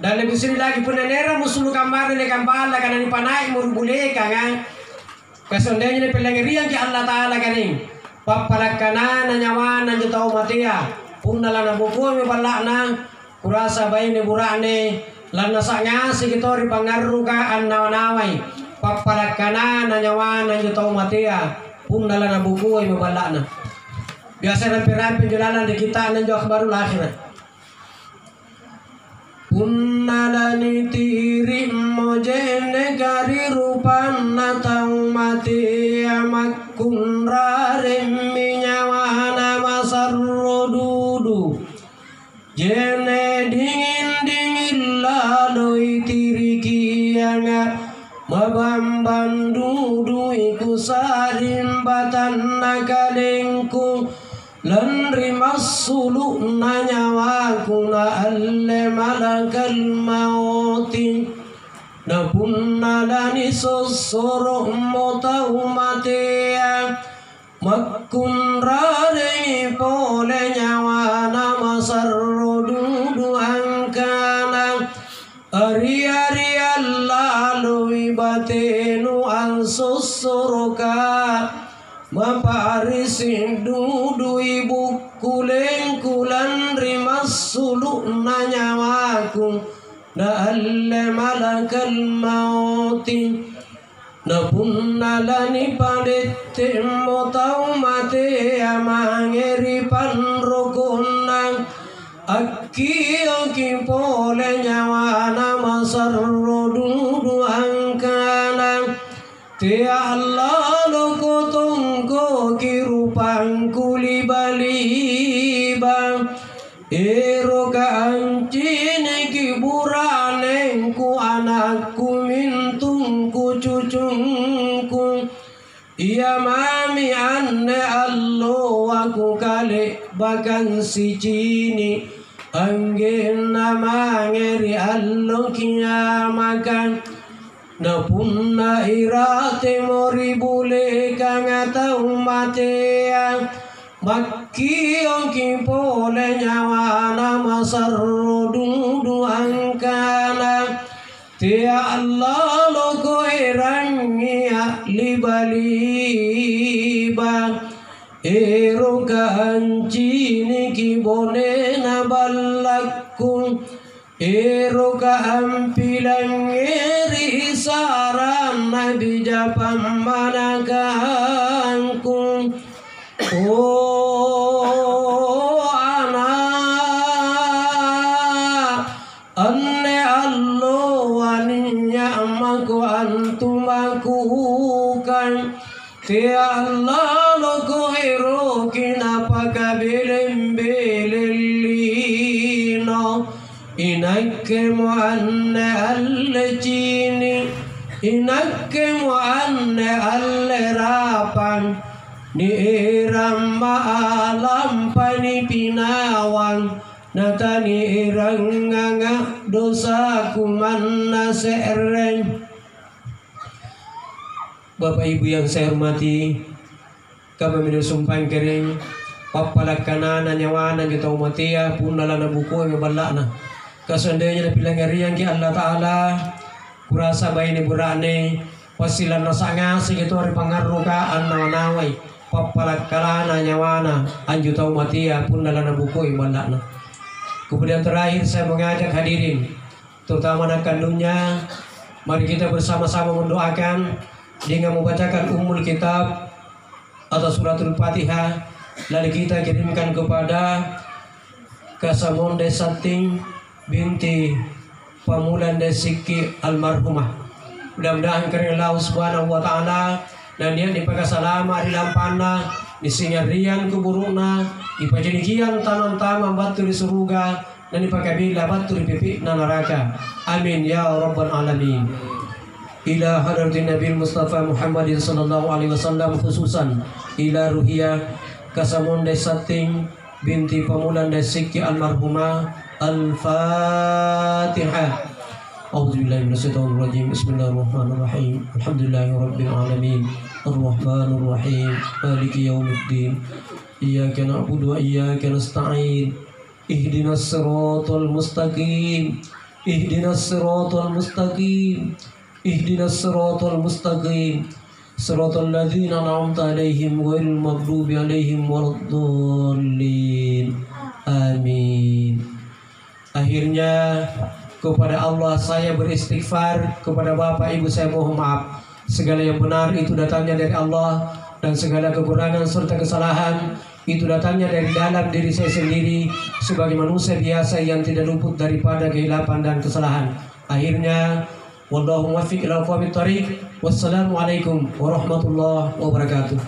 dan lebih sini lagi punanera musulu kamar ni kambala kana ni panai murbule kanga kasondenya ni pelangirian ki Allah Ta'ala kaning papalakana nyawana juta umatia pundala na buko mi balakna kurasa bayi ni burane lana sanga sigitori pangaru ka annawanawai papalakana nanyawana juta umatia punala na buku ay mabalana biasa na pirapi jalanan di kita nan jauh baru akhirat punala ni tiri mojene gari rupan na tau matia makunrare minyawana masarrodudu jene dingin lalu tirikianga mabambandudu iku sarimbatan nakalengku lanri masulu nanyawaku na alle malakal mauti napunna lani sosoro mota umatea makun rarengi pole nyawana masarrodudu angkana ari-ari lalu ibatenu ansosoroka maparisi dudu ibu kuleng-kulan rimasulu nanyawaku na alle malakal mauti napunna lani padette motau mate amangeri panrokona akki oki pole nyawana masarrodudu angkana te Allah loko tongko kirupang kulibaliba eroka ancine kiburanengku anakku mintungku cucungku iya mami anne allo aku kale bakan si cini angin nama ngeri allo kiamakan napunna irate mori bule kangata umatea makki onki pole nyawana masarrodudu angkana tia Allah loko erangia libaliba eroka ancini kibone na balakku eroka ampilang eri saran nabi japam manakanku oh anak anne allo aninya amaku antumaku kan te Allah loko ero kinapa kabelembelelino inakke mo anne alle cini inakke mo anne alle rapan ni ramma alam pani pinawang natani iranganga dosa kumanna sereng. Bapak Ibu yang saya hormati, kami sumpah kering papalakana nyawana kita umatia punala na buko yang balakna kasandanya na pilangarian ki Allah Ta'ala kurasa bayi ni burane pasilan na sanga sigito ri pangaruka annawanawai papalakana nyawana anjuta umatia punala na buko yang balakna. Kemudian terakhir saya mengajak hadirin terutama anak kandungnya, mari kita bersama-sama mendoakan dengan membacakan Ummul Kitab atau Suratul Fatihah, lalu kita kirimkan kepada Kasamonde Sating binti Pamulan Desiki almarhumah. Mudah-mudahan karena Allah Subhanahu wa Ta'ala dan dia dipakasalama di lampana di singarian kuburuna di pajenikian tanam-tanam batu di surga dan dipakabila batu di pipi neraka. Amin ya rabbal alamin. Ila hadratin Nabi Mustafa Muhammadin sallallahu alaihi wasallam, khususan ila ruhiyah Kasamonde Sating binti Pamulan Desiki almarhumah Al-Fatihah. A'udzubillahi minasyaitonirrajim. Bismillahirrahmanirrahim. Alhamdulillahirabbil alamin. Arrahmanirrahim. Maliki yaumiddin. Iyyaka na'budu wa iyyaka nasta'in. Ihdinas siratal mustaqim. Ihdinas siratal mustaqim. Ihdinas siratal mustaqim. Siratal ladzina an'amta 'alaihim ghairil maghdubi 'alaihim waladdallin. Amin. Akhirnya kepada Allah saya beristighfar, kepada Bapak Ibu saya mohon maaf. Segala yang benar itu datangnya dari Allah, dan segala kekurangan serta kesalahan itu datangnya dari dalam diri saya sendiri sebagai manusia biasa yang tidak luput daripada kehilapan dan kesalahan. Akhirnya wallahu muwaffiq ila aqwamit thoriq. Wassalamualaikum warahmatullahi wabarakatuh.